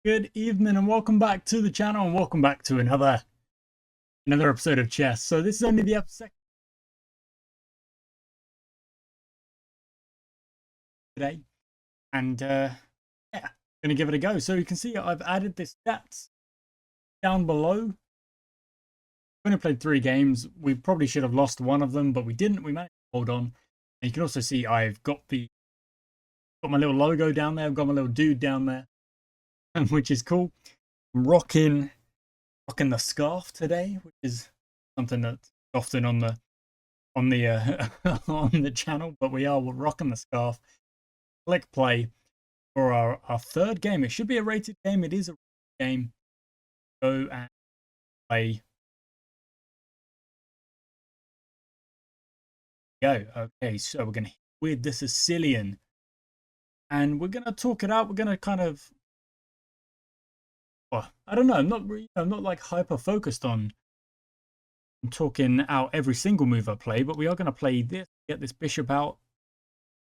Good evening and welcome back to the channel and welcome back to another episode of chess. So this is only the episode today, and yeah, gonna give it a go. So you can see I've added the stats down below. We've only played 3 games. We probably should have lost one of them, but we didn't. We managed to hold on. And you can also see I've got my little logo down there. I've got my little dude down there, which is cool. I'm rocking the scarf today, which is something that's often on the on the channel, but we're rocking the scarf. Click play for our third game. It should be a rated game. It is a rated game. Go and play. Go. Okay, so we're gonna hit with the Sicilian, and we're gonna talk it out. We're gonna kind of, well, I don't know. I'm not like hyper focused on talking out every single move I play, but we are gonna play this. Get this bishop out.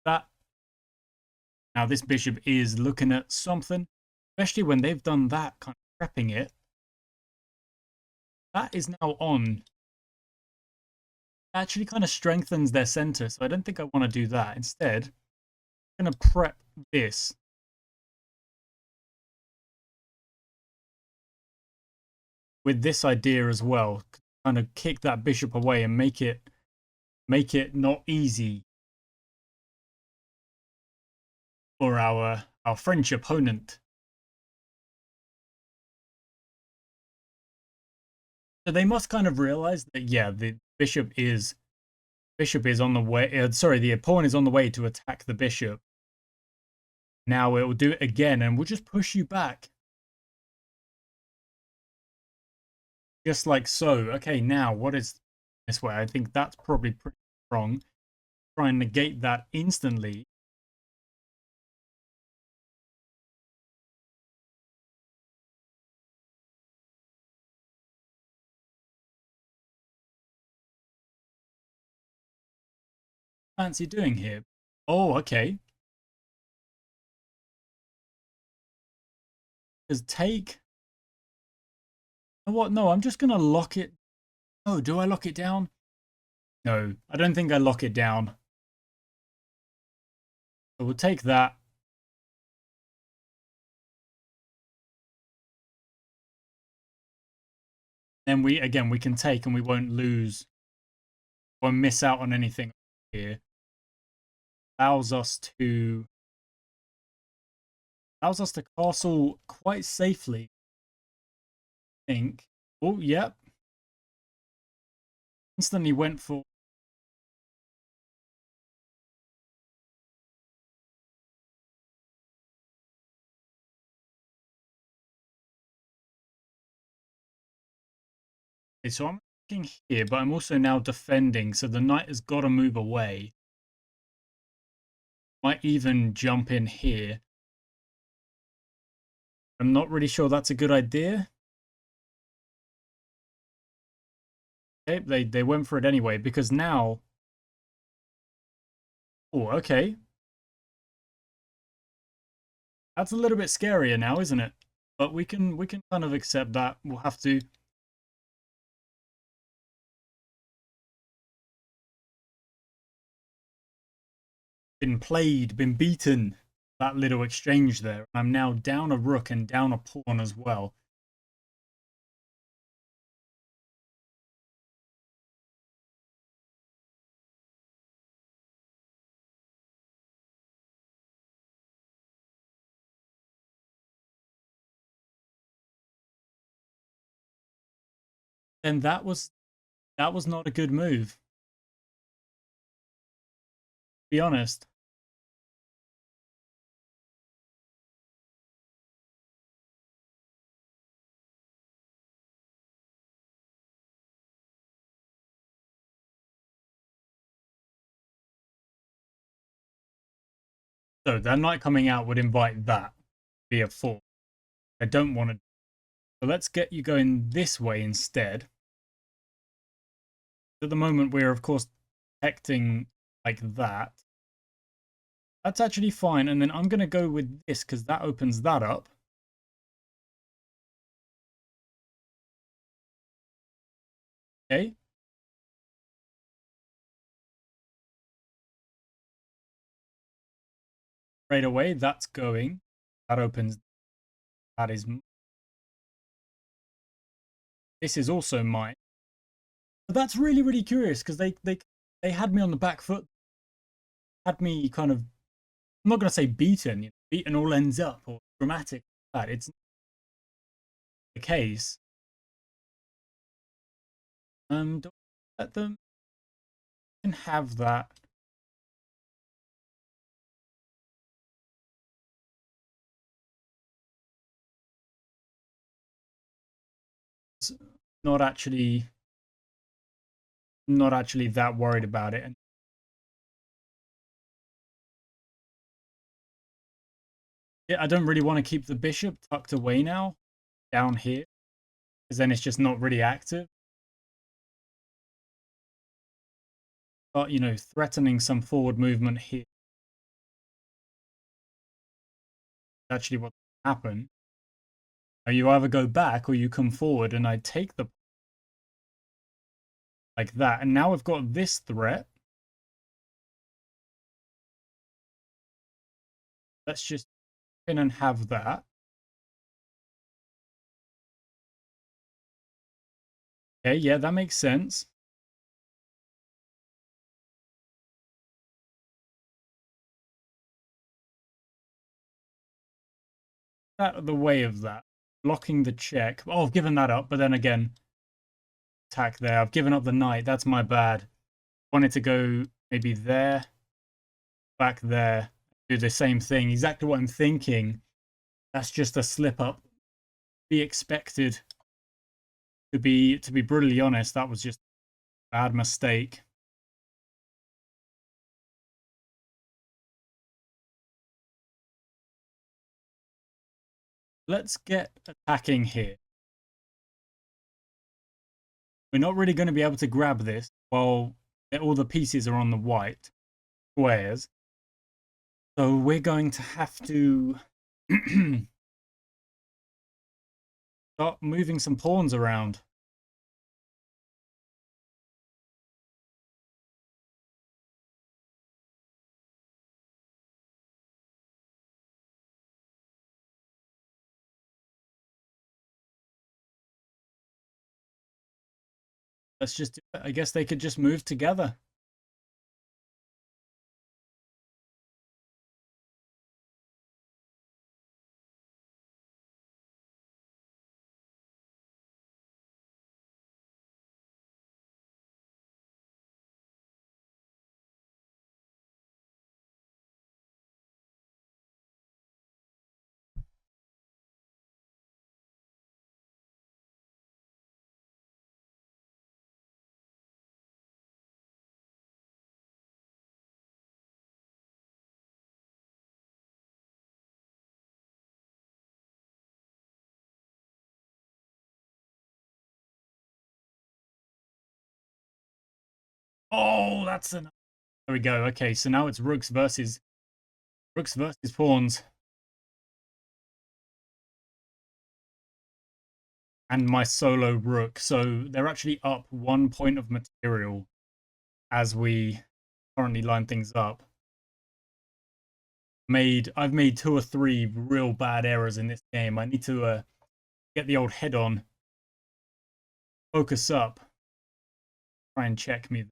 That. Now this bishop is looking at something, especially when they've done that, kind of prepping it. That is now on. Actually kind of strengthens their center, so I don't think I want to do that. Instead, I'm going to prep this. With this idea as well, kind of kick that bishop away and make it not easy for our French opponent. So they must kind of realize that, yeah, the bishop is on the way. Sorry, the pawn is on the way to attack the bishop. Now it will do it again, and we'll just push you back. Just like so. Okay, now what is this way? I think that's probably pretty strong. Try and negate that instantly. Fancy doing here? Oh, okay. Does take... What? No, I'm just going to lock it. Oh, do I lock it down? No, I don't think I lock it down. So we'll take that. Then we can take and we won't lose. Won't miss out on anything here. Allows us to castle quite safely. I think. Oh, yep. Instantly went for... Okay, so I'm looking here, but I'm also now defending, so the knight has got to move away. Might even jump in here. I'm not really sure that's a good idea. Okay, they went for it anyway, because now... Oh, okay. That's a little bit scarier now, isn't it? But we can kind of accept that. We'll have to... Been played, been beaten. That little exchange there. I'm now down a rook and down a pawn as well. And that was not a good move. To be honest. So that knight coming out would invite that be a 4. I don't want to. So let's get you going this way instead. At the moment, we're of course protecting like that. That's actually fine. And then I'm going to go with this because that opens that up. Okay. Right away, that's going. That opens. That is. This is also mine. But that's really, really curious because they had me on the back foot. Had me kind of. I'm not going to say beaten. Beaten all ends up or dramatic. That it's the case. Don't let them can have that. It's not actually that worried about it. And I don't really want to keep the bishop tucked away now down here because then it's just not really active. But you know, threatening some forward movement here. Actually, what happened? You either go back or you come forward, and I take the like that. And now we've got this threat. Let's just in and have that. Okay, yeah, that makes sense. Out of the way of that. Blocking the check. Oh, I've given that up, but then again, attack there. I've given up the knight. That's my bad. Wanted to go maybe there, back there, do the same thing. Exactly what I'm thinking. That's just a slip up. Be expected. To be brutally honest, that was just a bad mistake. Let's get attacking here. We're not really going to be able to grab this while all the pieces are on the white squares. So we're going to have to start moving some pawns around. Let's just do it. I guess they could just move together. Oh, that's enough. There we go. Okay, so now it's rooks versus pawns. And my solo rook. So they're actually up 1 point of material as we currently line things up. I've made 2 or 3 real bad errors in this game. I need to get the old head on, focus up, try and check me.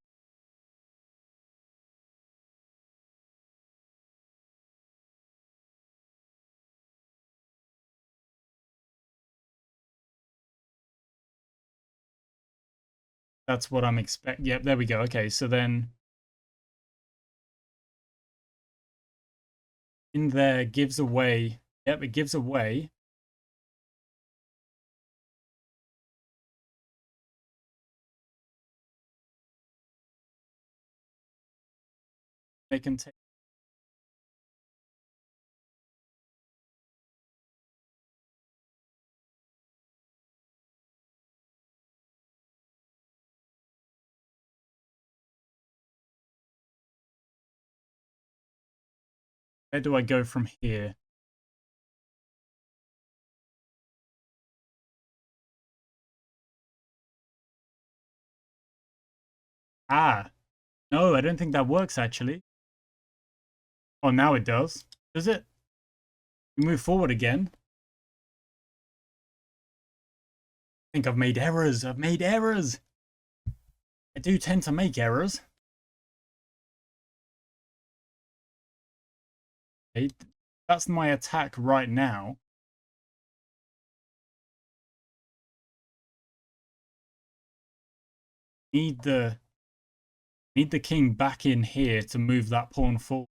That's what I'm expecting. Yep, there we go. Okay, so then in there gives away. Yep, it gives away. They can take. Where do I go from here? Ah, no, I don't think that works actually. Oh, now it does. Does it? We move forward again. I think I've made errors. I've made errors. I do tend to make errors. Okay, that's my attack right now. Need the king back in here to move that pawn forward.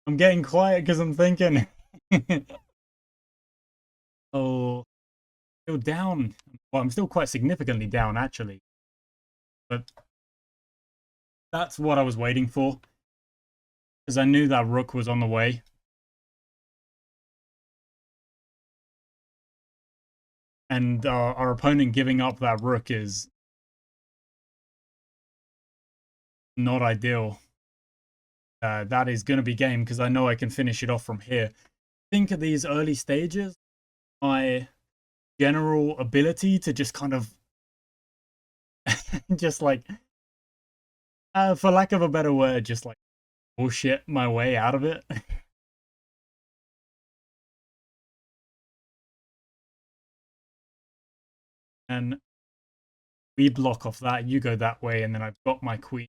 I'm getting quiet because I'm thinking. Oh, still down. Well, I'm still quite significantly down actually, but that's what I was waiting for because I knew that rook was on the way. And our opponent giving up that rook is not ideal. That is going to be game because I know I can finish it off from here. I think at these early stages, my general ability to just kind of just like, for lack of a better word, just like bullshit my way out of it. And we block off that, you go that way, and then I've got my queen.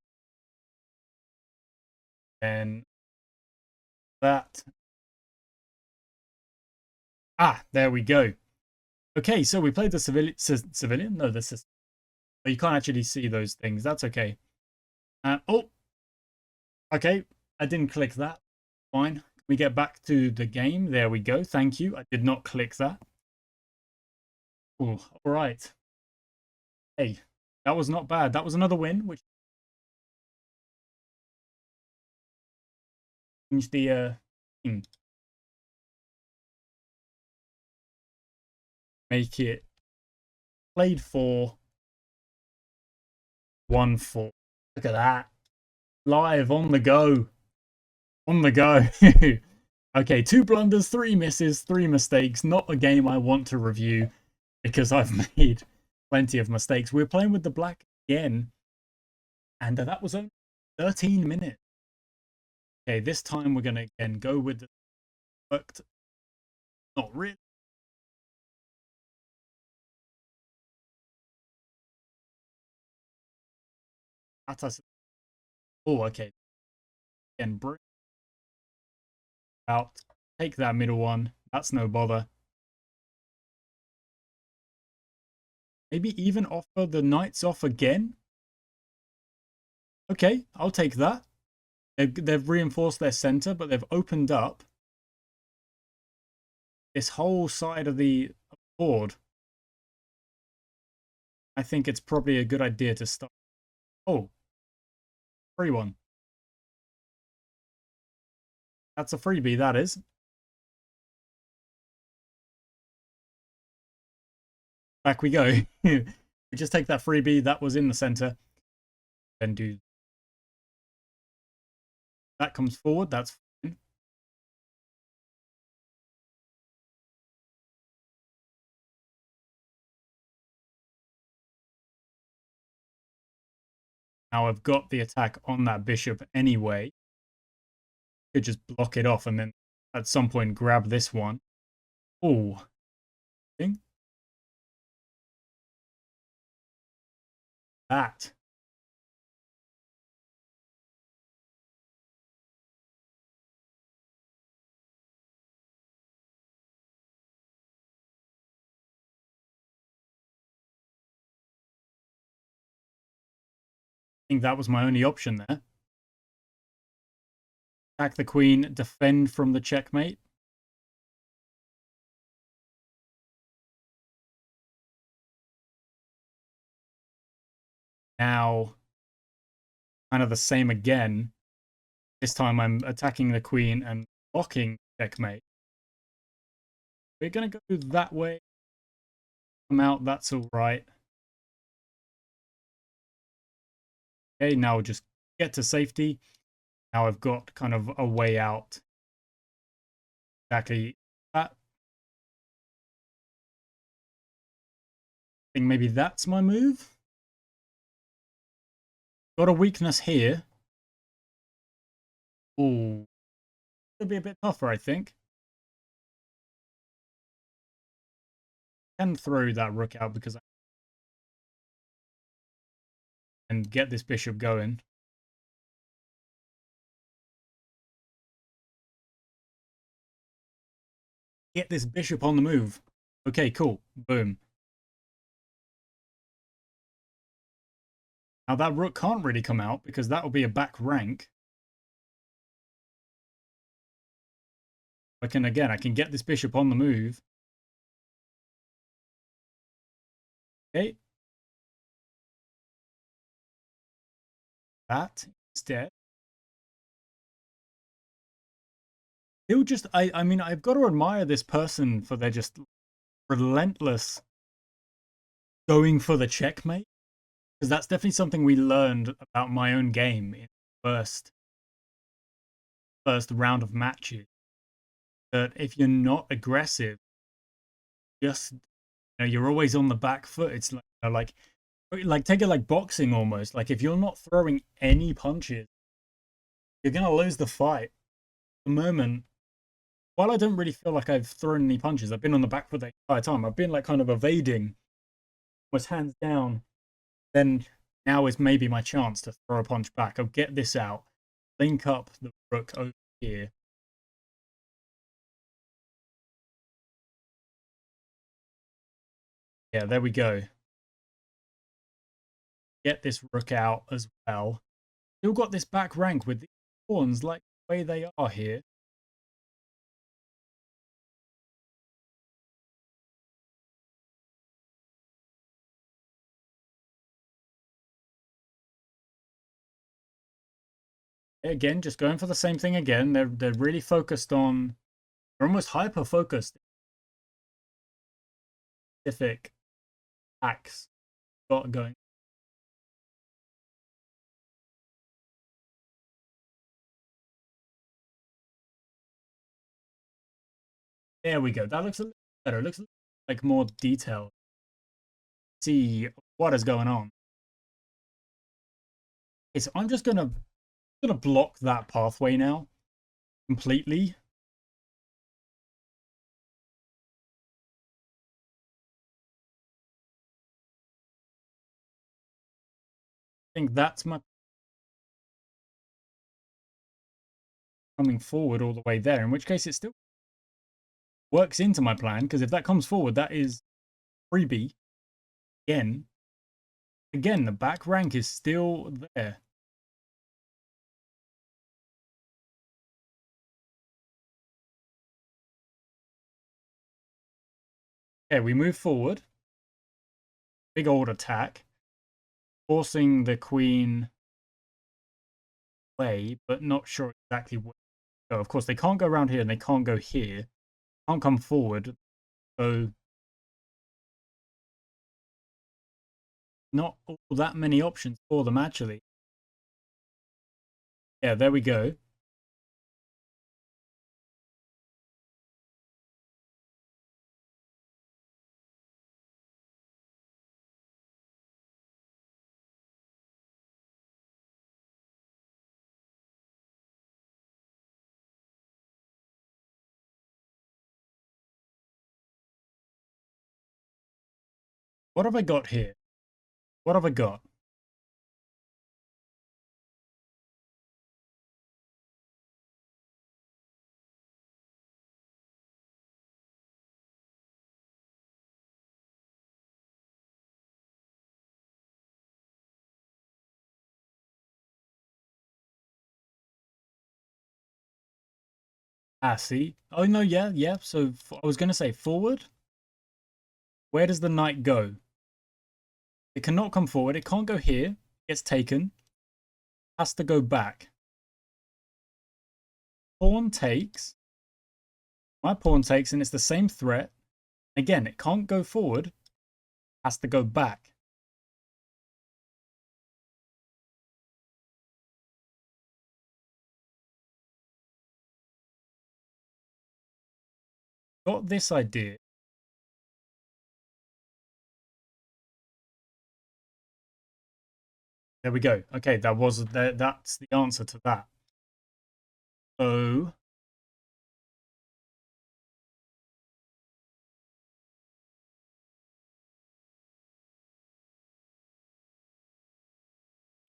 And that. Ah, there we go. Okay, so we played the civilian? No, the system. But you can't actually see those things. That's okay. Oh, okay. I didn't click that. Fine. Can we get back to the game? There we go. Thank you. I did not click that. Oh, all right. Hey, that was not bad. That was another win, which changed the thing. Make it played for 1-4. Look at that. Live on the go. On the go. Okay, 2 blunders, 3 misses, 3 mistakes. Not a game I want to review because I've made plenty of mistakes. We're playing with the black again, and that was only 13 minutes. Okay, this time we're going to again go with the worked. Not really. At us. Oh, okay. Again, bring out. Take that middle one. That's no bother. Maybe even offer the knights off again. Okay, I'll take that. They've reinforced their center, but they've opened up this whole side of the board. I think it's probably a good idea to start. Oh, free one. That's a freebie, that is. Back we go. We just take that freebie that was in the center. Then do that comes forward. That's fine. Now I've got the attack on that bishop anyway. Could just block it off and then at some point grab this one. Oh, that. I think that was my only option there. Attack the queen, defend from the checkmate. Now, kind of the same again. This time I'm attacking the queen and blocking checkmate. We're going to go that way. Come out, that's all right. Okay, now just get to safety. Now I've got kind of a way out. Exactly that. I think maybe that's my move. Got a weakness here. Ooh. Could be a bit tougher, I think. Can throw that rook out because I can get this bishop going. Get this bishop on the move. Okay, cool. Boom. Now that rook can't really come out because that will be a back rank. I can get this bishop on the move. Okay. That instead. He'll just, I mean, I've got to admire this person for their just relentless going for the checkmate. Because that's definitely something we learned about my own game in the first round of matches. That if you're not aggressive, just, you're always on the back foot. It's like, like take it like boxing almost. Like if you're not throwing any punches, you're going to lose the fight. At the moment, while I don't really feel like I've thrown any punches, I've been on the back foot the entire time. I've been like kind of evading, almost hands down. Then now is maybe my chance to throw a punch back. I'll get this out, link up the rook over here. Yeah, there we go. Get this rook out as well. Still got this back rank with the pawns like the way they are here. Again, just going for the same thing again. They're really focused on, they're almost hyper focused. Specific acts got going. There we go. That looks a little better. It looks like more detailed. See what is going on. Okay, so I'm just gonna block that pathway now completely. I think that's my coming forward all the way there, in which case it still works into my plan, because if that comes forward, that is freebie. Again, the back rank is still there. Okay, we move forward. Big old attack. Forcing the queen away, but not sure exactly where to go. Of course, they can't go around here and they can't go here. Can't come forward. So not all that many options for them, actually. Yeah, there we go. What have I got here? What have I got? Ah, see. Oh, no, yeah, yeah. So I was going to say forward. Where does the knight go? It cannot come forward. It can't go here. Gets taken. Has to go back. Pawn takes. My pawn takes, and it's the same threat. Again, it can't go forward. Has to go back. Got this idea. There we go. Okay, that's the answer to that. So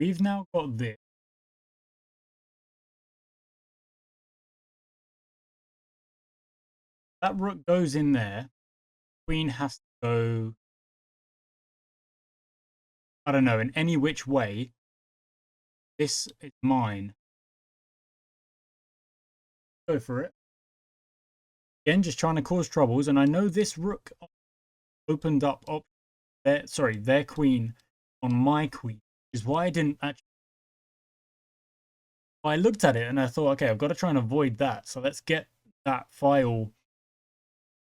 we've now got this. That rook goes in there. Queen has to go, I don't know, in any which way. This is mine. Go for it. Again, just trying to cause troubles. And I know this rook opened up their queen on my queen, which is why I didn't actually. I looked at it and I thought, okay, I've got to try and avoid that. So let's get that file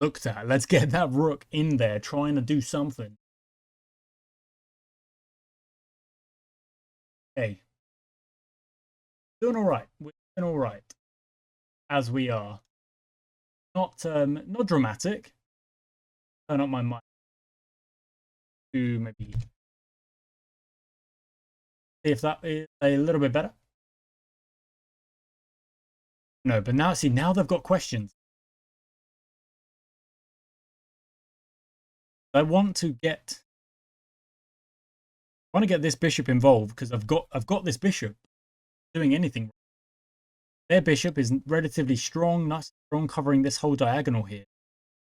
looked at. Let's get that rook in there trying to do something. Hey, doing all right. We're doing all right as we are. Not dramatic. Turn up my mic to maybe see if that is a little bit better. No, but now see, now they've got questions. I want to get this bishop involved because I've got this bishop doing anything. Their bishop is relatively strong, nice strong, covering this whole diagonal here,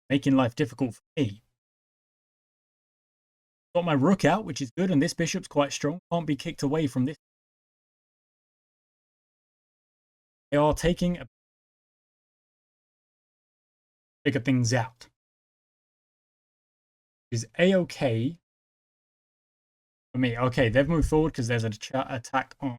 making life difficult for me. Got my rook out, which is good, and this bishop's quite strong. Can't be kicked away from this. They are taking a figure things out. Is A-okay for me. Okay, they've moved forward because there's an attack on.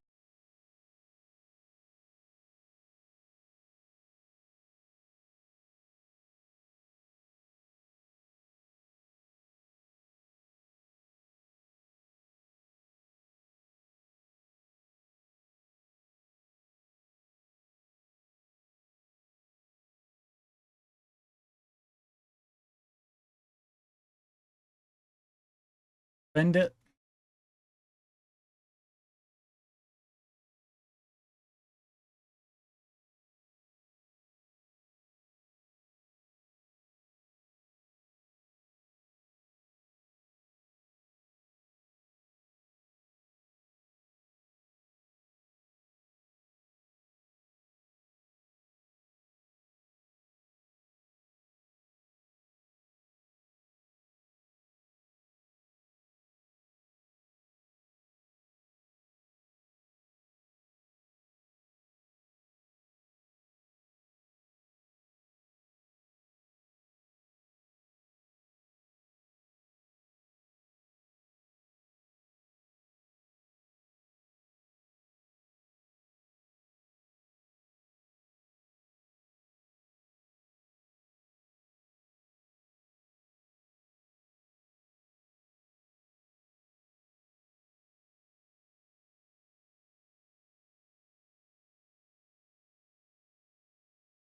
Bend it.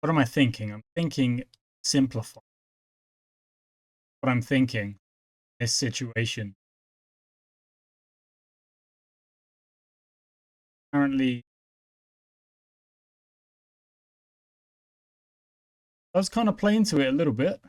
What am I thinking? I'm thinking simplify. What I'm thinking, this situation. Apparently, I was kind of playing to it a little bit.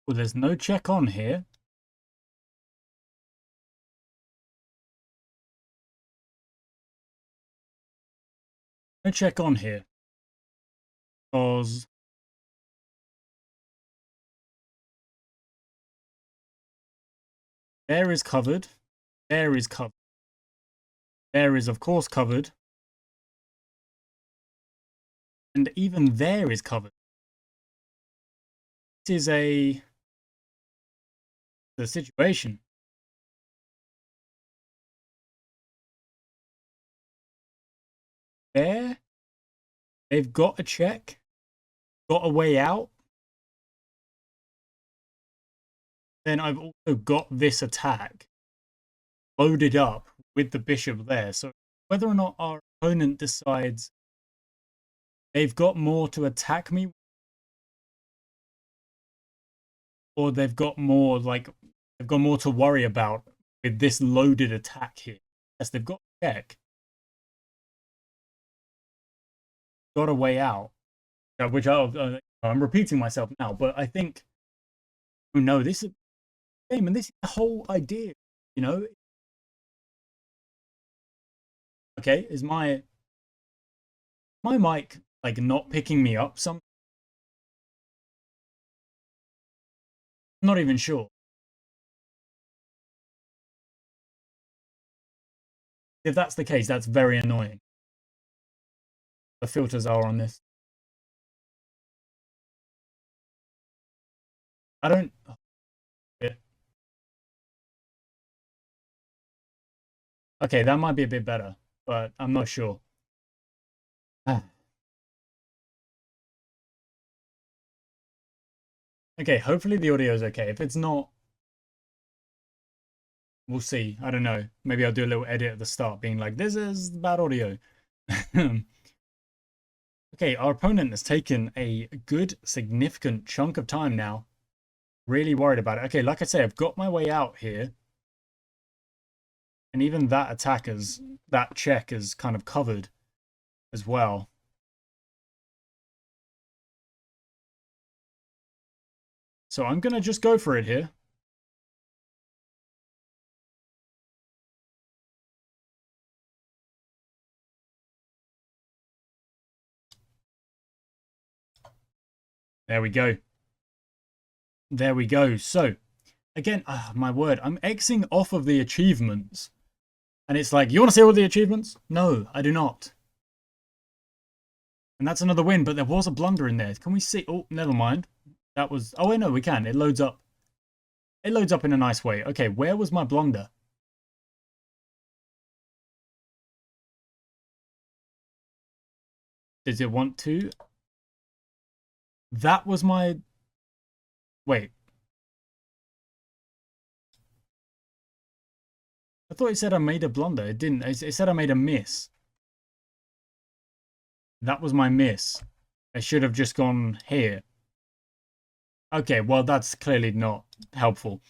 Well, there's no check on here. No check on here. Because there is covered. There is covered. There is, of course, covered. And even there is covered. This is the situation. There, they've got a check, got a way out. Then I've also got this attack loaded up with the bishop there. So whether or not our opponent decides they've got more to attack me, or they've got more to worry about with this loaded attack here. Yes, they've got a check. Got a way out. Which I'm repeating myself now, but I think, oh no, this is a game, and this is the whole idea, you know. Okay, is my mic like not picking me up? I'm not even sure. If that's the case, that's very annoying. The filters are on this. I don't. Okay, that might be a bit better, but I'm not sure. Okay, hopefully the audio is okay. If it's not, we'll see. I don't know. Maybe I'll do a little edit at the start being like, this is bad audio. Okay, our opponent has taken a good, significant chunk of time now. Really worried about it. Okay, like I say, I've got my way out here. And even that that check is kind of covered as well. So I'm going to just go for it here. There we go. There we go. So, again, my word, I'm Xing off of the achievements. And it's like, you want to see all the achievements? No, I do not. And that's another win, but there was a blunder in there. Can we see? Oh, never mind. That was... Oh, wait, no, we can. It loads up. It loads up in a nice way. Okay, where was my blunder? Does it want to? That was my... Wait. I thought it said I made a blunder. It didn't. It said I made a miss. That was my miss. I should have just gone here. Okay, well, that's clearly not helpful.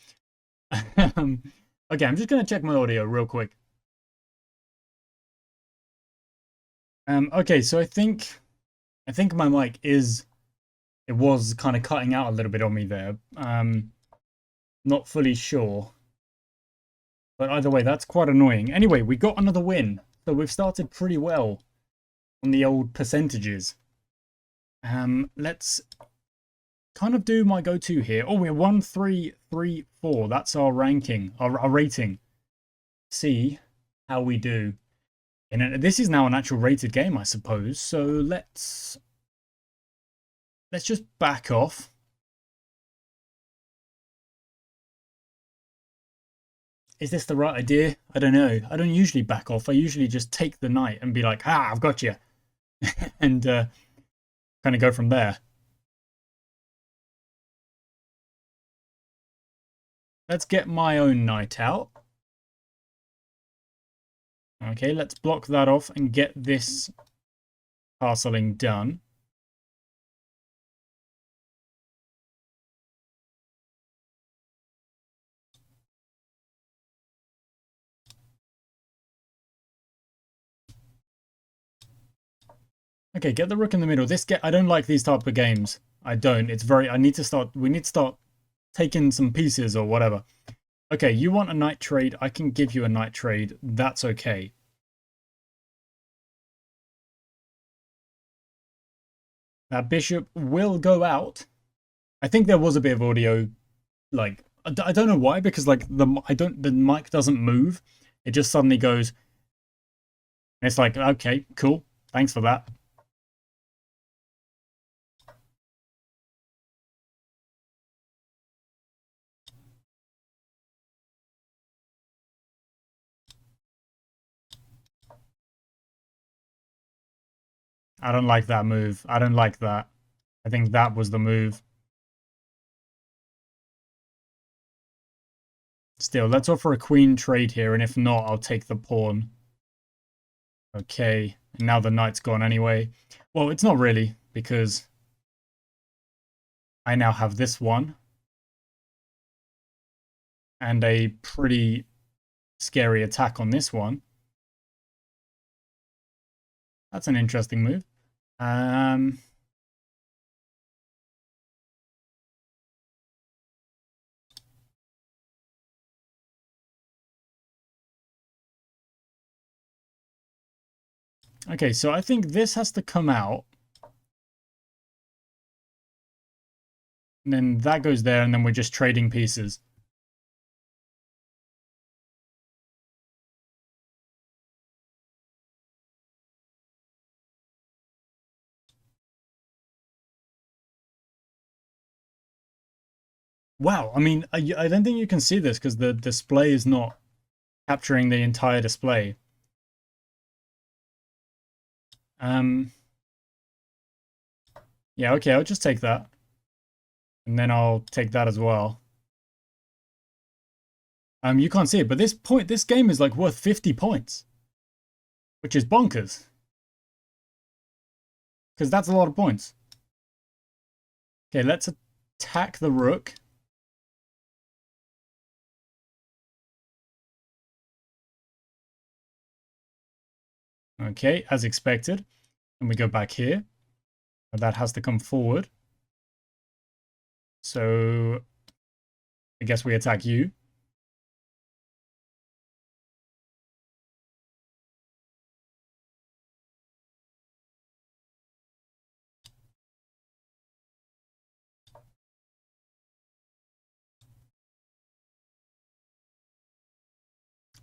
Okay, I'm just going to check my audio real quick. Okay, so I think my mic it was kind of cutting out a little bit on me there. Not fully sure. But either way, that's quite annoying. Anyway, we got another win. So we've started pretty well on the old percentages. Let's kind of do my go-to here. Oh, we're 1, 3, 3, 4. That's our ranking, our rating. See how we do. And this is now an actual rated game, I suppose. So let's just back off. Is this the right idea? I don't know. I don't usually back off. I usually just take the knight and be like, I've got you. And kind of go from there. Let's get my own knight out. Okay, let's block that off and get this castling done. Okay, get the rook in the middle. I don't like these type of games. I don't. It's very... we need to start taking some pieces or whatever. Okay, you want a knight trade? I can give you a knight trade. That's okay. That bishop will go out. I think there was a bit of audio, like, I don't know why, because like the mic doesn't move. It just suddenly goes. It's like, okay, cool. Thanks for that. I don't like that move. I don't like that. I think that was the move. Still, let's offer a queen trade here, and if not, I'll take the pawn. Okay, and now the knight's gone anyway. Well, it's not really, because I now have this one. And a pretty scary attack on this one. That's an interesting move. Okay, so I think this has to come out. And then that goes there, and then we're just trading pieces. Wow, I mean, I don't think you can see this because the display is not capturing the entire display. Yeah, okay, I'll just take that. And then I'll take that as well. You can't see it, but this game is like worth 50 points. Which is bonkers. Because that's a lot of points. Okay, let's attack the rook. Okay, as expected. And we go back here. That has to come forward. So I guess we attack you.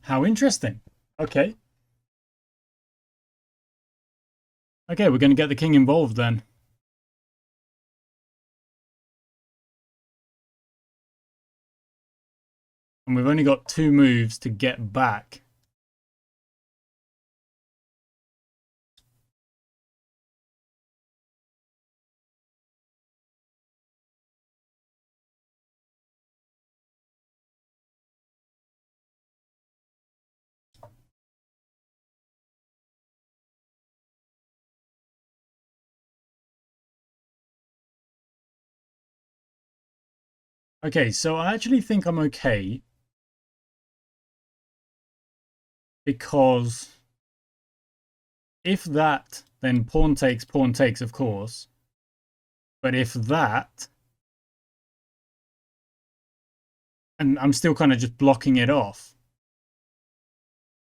How interesting. Okay. Okay, we're going to get the king involved then. And we've only got 2 moves to get back. Okay, so I actually think I'm okay. Because if that, then pawn takes, of course. But if that, and I'm still kind of just blocking it off.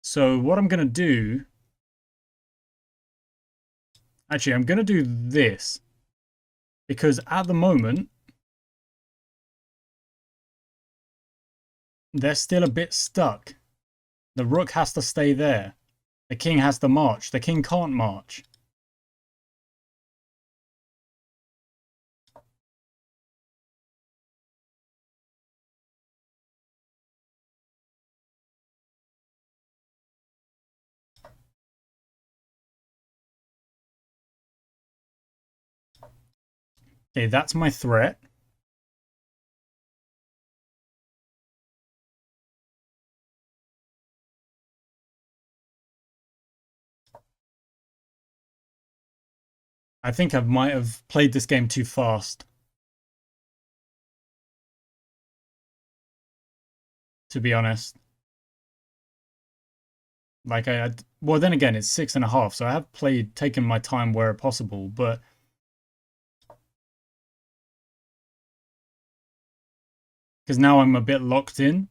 So what I'm going to do, actually, I'm going to do this. Because at the moment, they're still a bit stuck. The rook has to stay there. The king has to march. The king can't march. Okay, that's my threat. I think I might have played this game too fast. To be honest. Like well, then again, it's 6.5, so I have taken my time where possible, but because now I'm a bit locked in.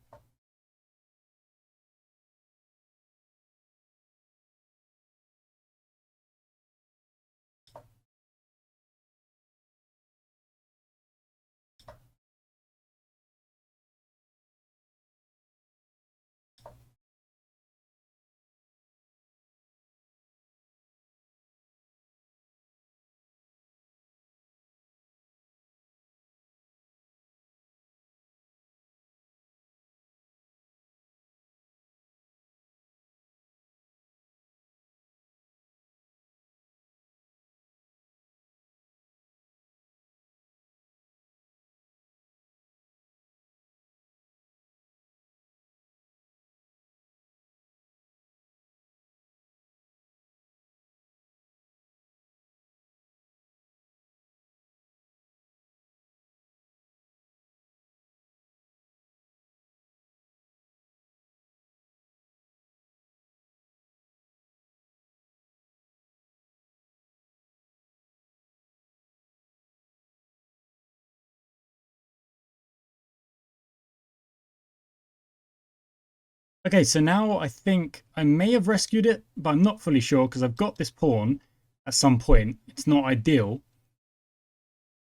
Okay, so now I think I may have rescued it, but I'm not fully sure because I've got this pawn at some point. It's not ideal.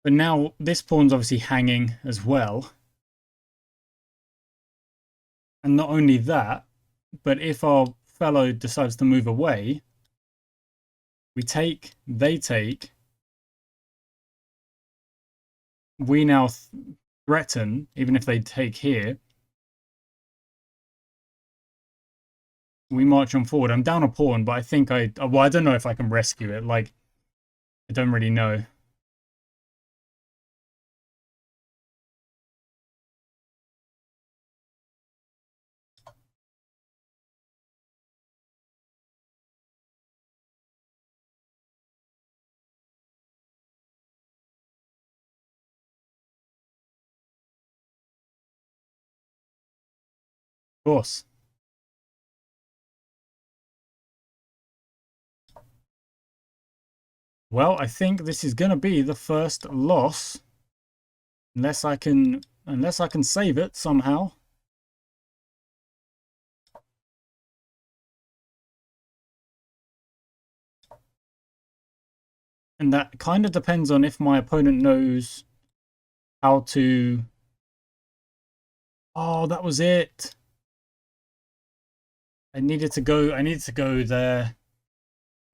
But now this pawn's obviously hanging as well. And not only that, but if our fellow decides to move away, we take, they take. We now threaten, even if they take here. We march on forward. I'm down a pawn, but I think well, I don't know if I can rescue it. Like, I don't really know. Of course. Well, I think this is going to be the first loss. Unless I can save it somehow. And that kind of depends on if my opponent knows how to... Oh, that was it. I needed to go there.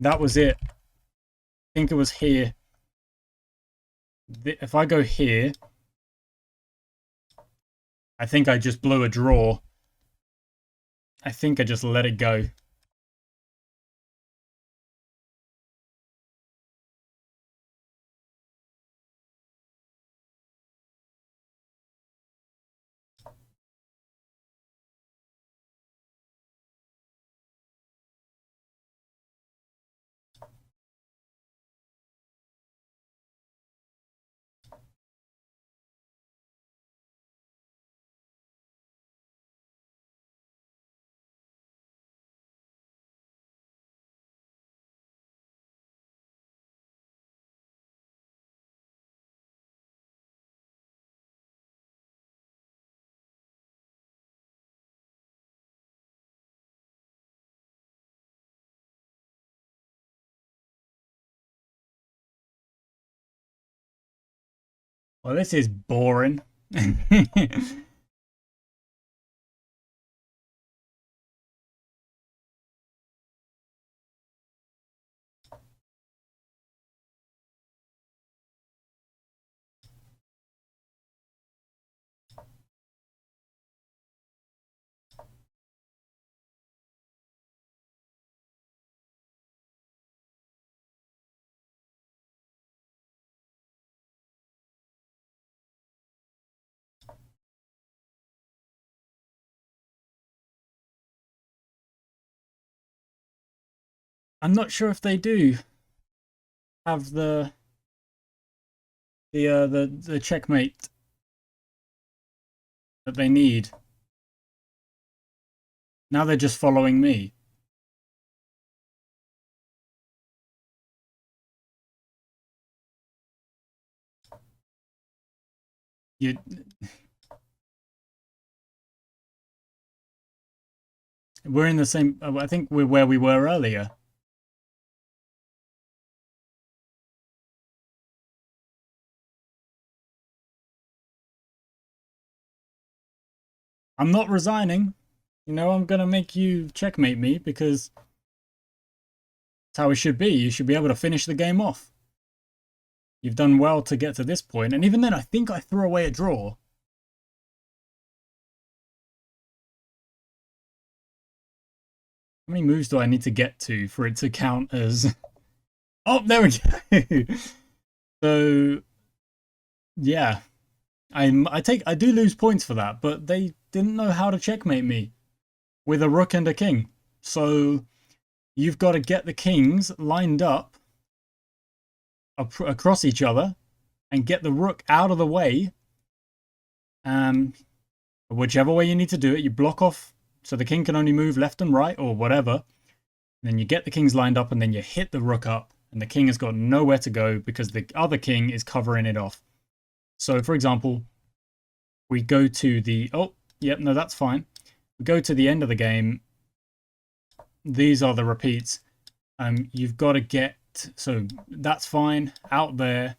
That was it. I think it was here. If I go here, I think I just blew a draw. I think I just let it go. Well, this is boring. I'm not sure if they do have the checkmate that they need. Now they're just following me. You We're in the same... I think we're where we were earlier. I'm not resigning. You know, I'm going to make you checkmate me because that's how it should be. You should be able to finish the game off. You've done well to get to this point, and even then, I think I threw away a draw. How many moves do I need to get to for it to count as... Oh, there we go. So, yeah. I do lose points for that, but they didn't know how to checkmate me with a rook and a king. So, you've got to get the kings lined up across each other and get the rook out of the way. Whichever way you need to do it, you block off so the king can only move left and right or whatever. Then you get the kings lined up and then you hit the rook up and the king has got nowhere to go because the other king is covering it off. So, for example, we go to the... Oh, yep, no, that's fine. We go to the end of the game. These are the repeats. You've got to get... So, that's fine. Out there.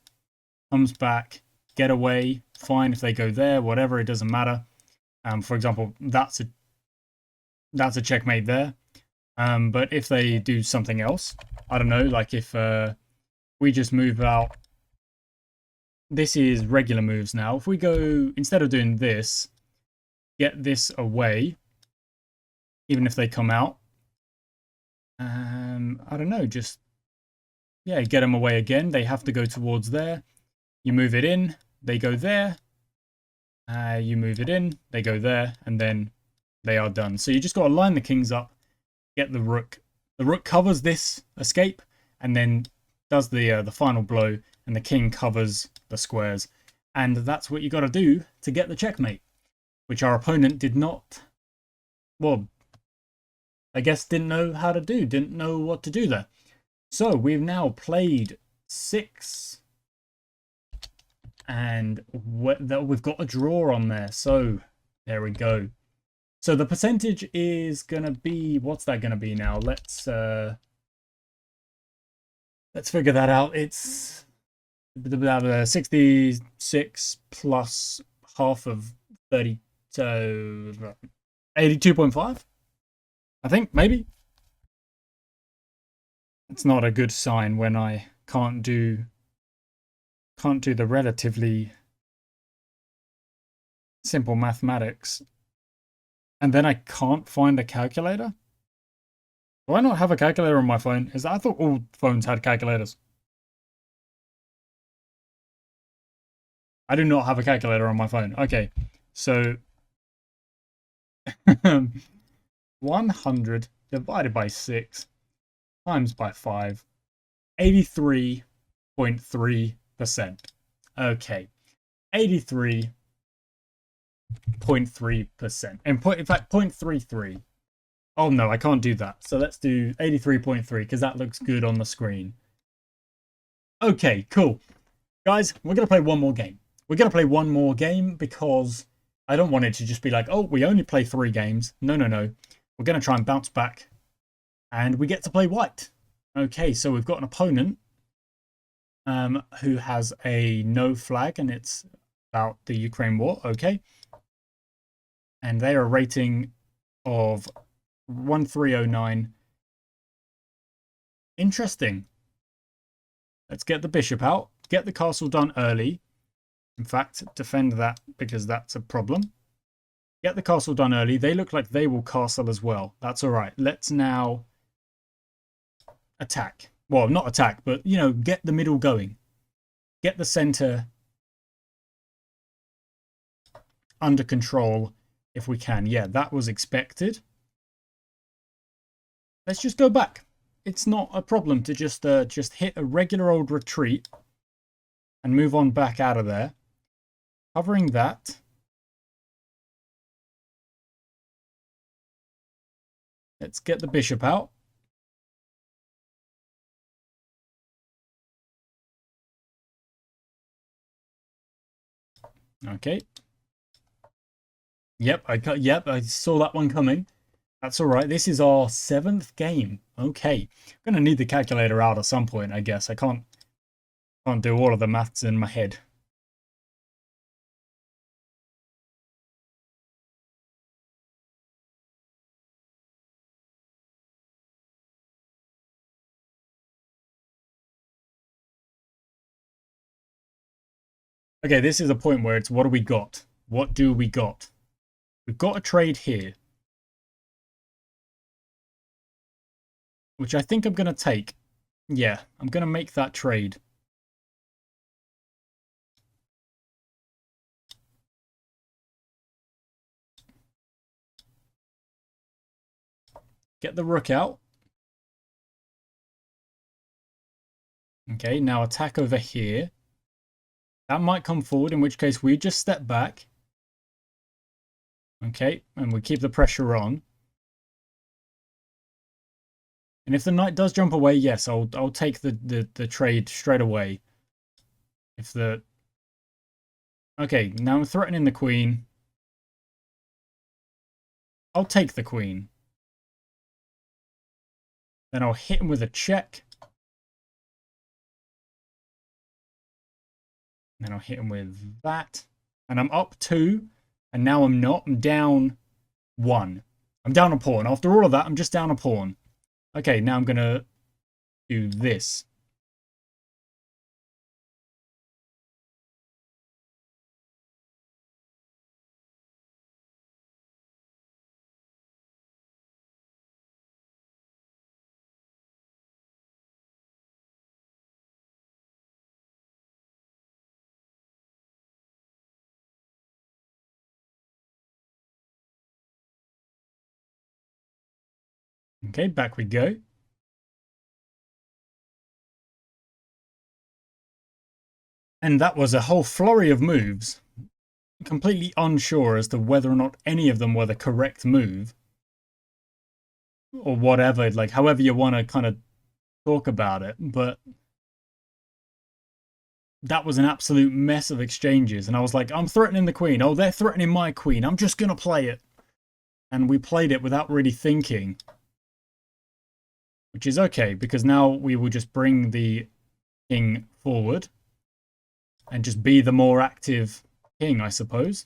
Comes back. Get away. Fine if they go there. Whatever, it doesn't matter. For example, that's a checkmate there. But if they do something else, I don't know, like if we just move out, this is regular moves now. If we go, instead of doing this, get this away, even if they come out, I don't know, just, yeah, get them away again. They have to go towards there. You move it in, they go there. You move it in, they go there, and then they are done. So you just got to line the kings up, get the rook. The rook covers this escape, and then does the final blow, and the king covers the squares. And that's what you got to do to get the checkmate, which our opponent did not, well, I guess didn't know how to do, didn't know what to do there. So we've now played 6, and we've got a draw on there. So there we go. So the percentage is going to be, what's that going to be now? Let's figure that out. It's 66 plus half of 30, so 82.5. I think, maybe. It's not a good sign when I can't do the relatively simple mathematics. And then I can't find a calculator? Do I not have a calculator on my phone? I thought all phones had calculators. I do not have a calculator on my phone. Okay, so 100 divided by 6 times by 5, 83.3%. Okay, 83.3%. And in fact, 0.33. Oh no, I can't do that. So let's do 83.3 because that looks good on the screen. Okay, cool. Guys, we're going to play one more game. We're going to play one more game because I don't want it to just be like, oh, we only play 3 games. No, no, no. We're going to try and bounce back. And we get to play white. Okay, so we've got an opponent who has a no flag, and it's about the Ukraine war. Okay. And they are a rating of 1309. Interesting. Let's get the bishop out. Get the castle done early. In fact, defend that because that's a problem. Get the castle done early. They look like they will castle as well. That's all right. Let's now attack. Well, not attack, but, you know, get the middle going. Get the center under control if we can. Yeah, that was expected. Let's just go back. It's not a problem to just hit a regular old retreat and move on back out of there. Covering that. Let's get the bishop out. Okay. Yep, I saw that one coming. That's all right. This is our 7th game. Okay. I'm going to need the calculator out at some point, I guess. I can't do all of the maths in my head. Okay, this is a point where it's what do we got? What do we got? We've got a trade here, which I think I'm going to take. Yeah, I'm going to make that trade. Get the rook out. Okay, now attack over here. That might come forward, in which case we just step back. Okay, and we keep the pressure on. And if the knight does jump away, yes, I'll take the trade straight away. If the... Okay, now I'm threatening the queen. I'll take the queen. Then I'll hit him with a check. And then I'll hit him with that. And I'm up 2. And now I'm not. I'm down 1. I'm down a pawn. After all of that, I'm just down a pawn. Okay, now I'm going to do this. Okay, back we go. And that was a whole flurry of moves. Completely unsure as to whether or not any of them were the correct move. Or whatever, like however you want to kind of talk about it. But that was an absolute mess of exchanges. And I was like, I'm threatening the queen. Oh, they're threatening my queen. I'm just going to play it. And we played it without really thinking. Which is okay, because now we will just bring the king forward. And just be the more active king, I suppose.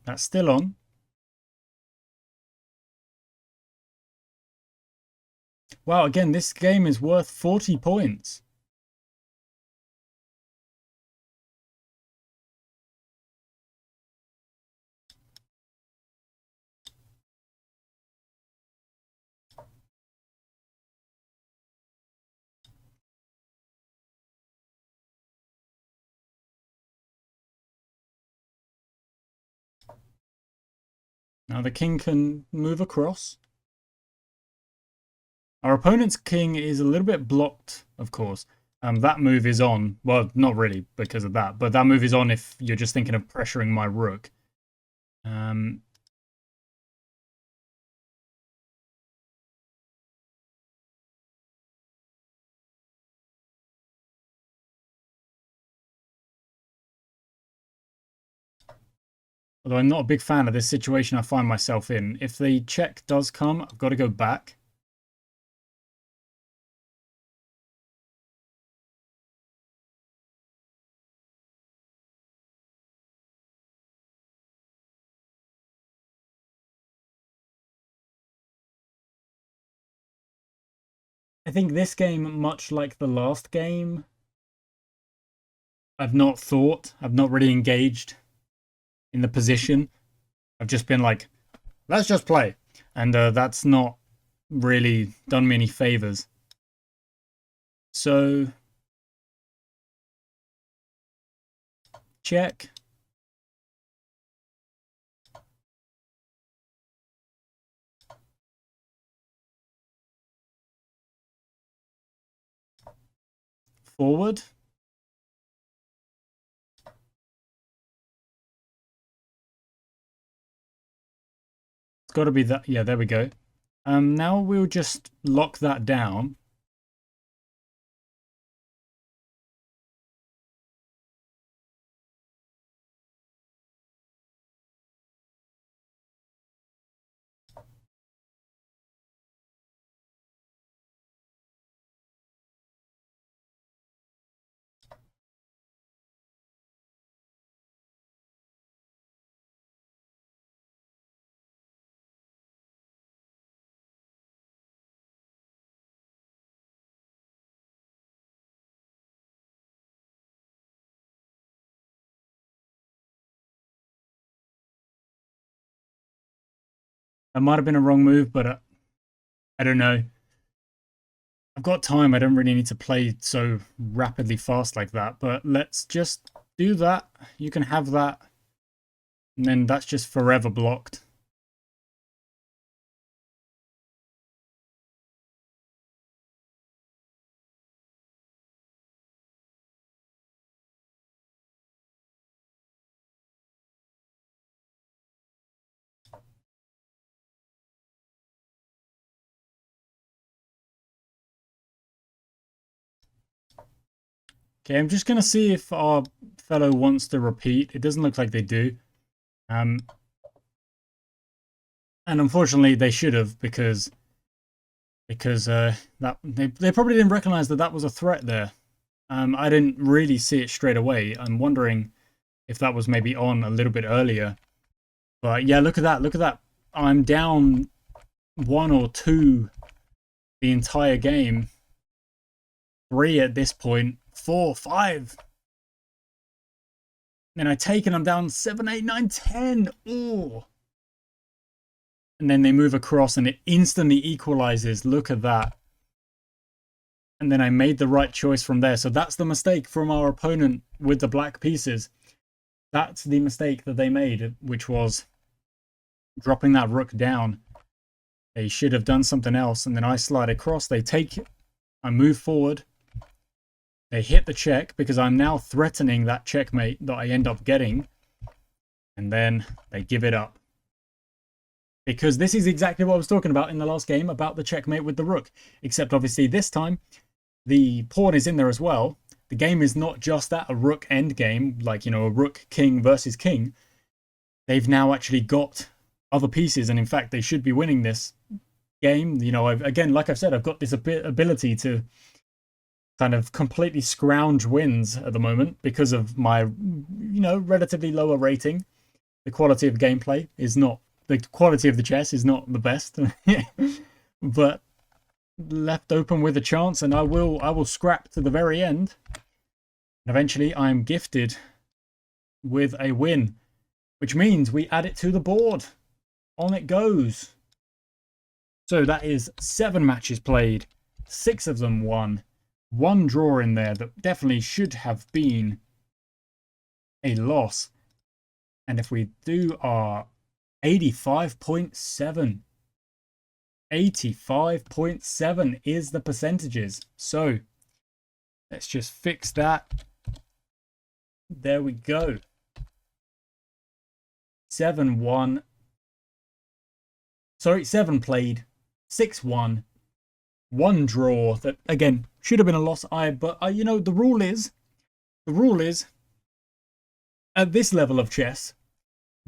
That's still on. Wow, again, this game is worth 40 points. Now the king can move across. Our opponent's king is a little bit blocked, of course. That move is on. Well, not really because of that, but that move is on if you're just thinking of pressuring my rook. Although I'm not a big fan of this situation I find myself in. If the check does come, I've got to go back. I think this game, much like the last game, I've not really engaged in the position. I've just been like, let's just play. And that's not really done me any favors. So check. Forward. It's got to be that. Yeah, there we go. Now we'll just lock that down. That might have been a wrong move, but I don't know. I've got time. I don't really need to play so rapidly fast like that, but let's just do that. You can have that. And then that's just forever blocked. Okay, I'm just going to see if our fellow wants to repeat. It doesn't look like they do. And unfortunately, they should have because that they probably didn't recognize that that was a threat there. I didn't really see it straight away. I'm wondering if that was maybe on a little bit earlier. But yeah, look at that. Look at that. I'm down 1 or 2 the entire game. 3 at this point. 4, 5. Then I take and I'm down 7, 8, 9, 10. Oh. And then they move across and it instantly equalizes. Look at that. And then I made the right choice from there. So that's the mistake from our opponent with the black pieces. That's the mistake that they made, which was dropping that rook down. They should have done something else. And then I slide across. They take it. I move forward. They hit the check because I'm now threatening that checkmate that I end up getting. And then they give it up. Because this is exactly what I was talking about in the last game about the checkmate with the rook. Except obviously this time, the pawn is in there as well. The game is not just that, a rook endgame, like, you know, a rook king versus king. They've now actually got other pieces. And in fact, they should be winning this game. You know, again, like I've said, I've got this ability to kind of completely scrounge wins at the moment because of my, you know, relatively lower rating. The quality of gameplay is not, the quality of the chess is not the best, but left open with a chance, and I will scrap to the very end. And eventually I'm gifted with a win, which means we add it to the board. On it goes. So that is 7 matches played, 6 of them won. 1 draw in there that definitely should have been a loss. And if we do our 85.7, 85.7 is the percentages. So let's just fix that. There we go. 7-1. Sorry, 7 played, 6 won. 1 draw that again should have been a loss. But you know, the rule is at this level of chess,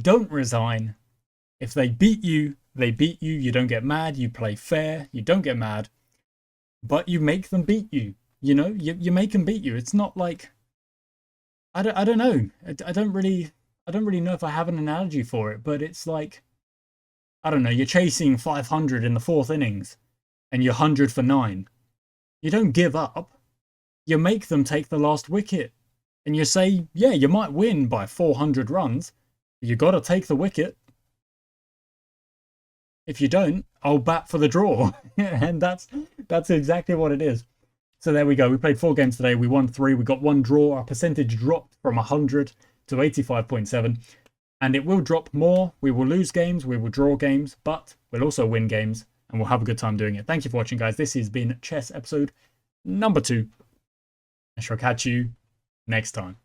don't resign. If they beat you, they beat you. You don't get mad. You play fair. You don't get mad, but you make them beat you. You know, you make them beat you. It's not like I don't know. I don't really know if I have an analogy for it, but it's like, I don't know. You're chasing 500 in the 4th innings, and you're 100 for 9. You don't give up. You make them take the last wicket. And you say, yeah, you might win by 400 runs. But you got to take the wicket. If you don't, I'll bat for the draw. And that's exactly what it is. So there we go. We played 4 games today. We won 3. We got 1 draw. Our percentage dropped from 100 to 85.7. And it will drop more. We will lose games. We will draw games. But we'll also win games. And we'll have a good time doing it. Thank you for watching, guys. This has been chess episode number 2. I shall catch you next time.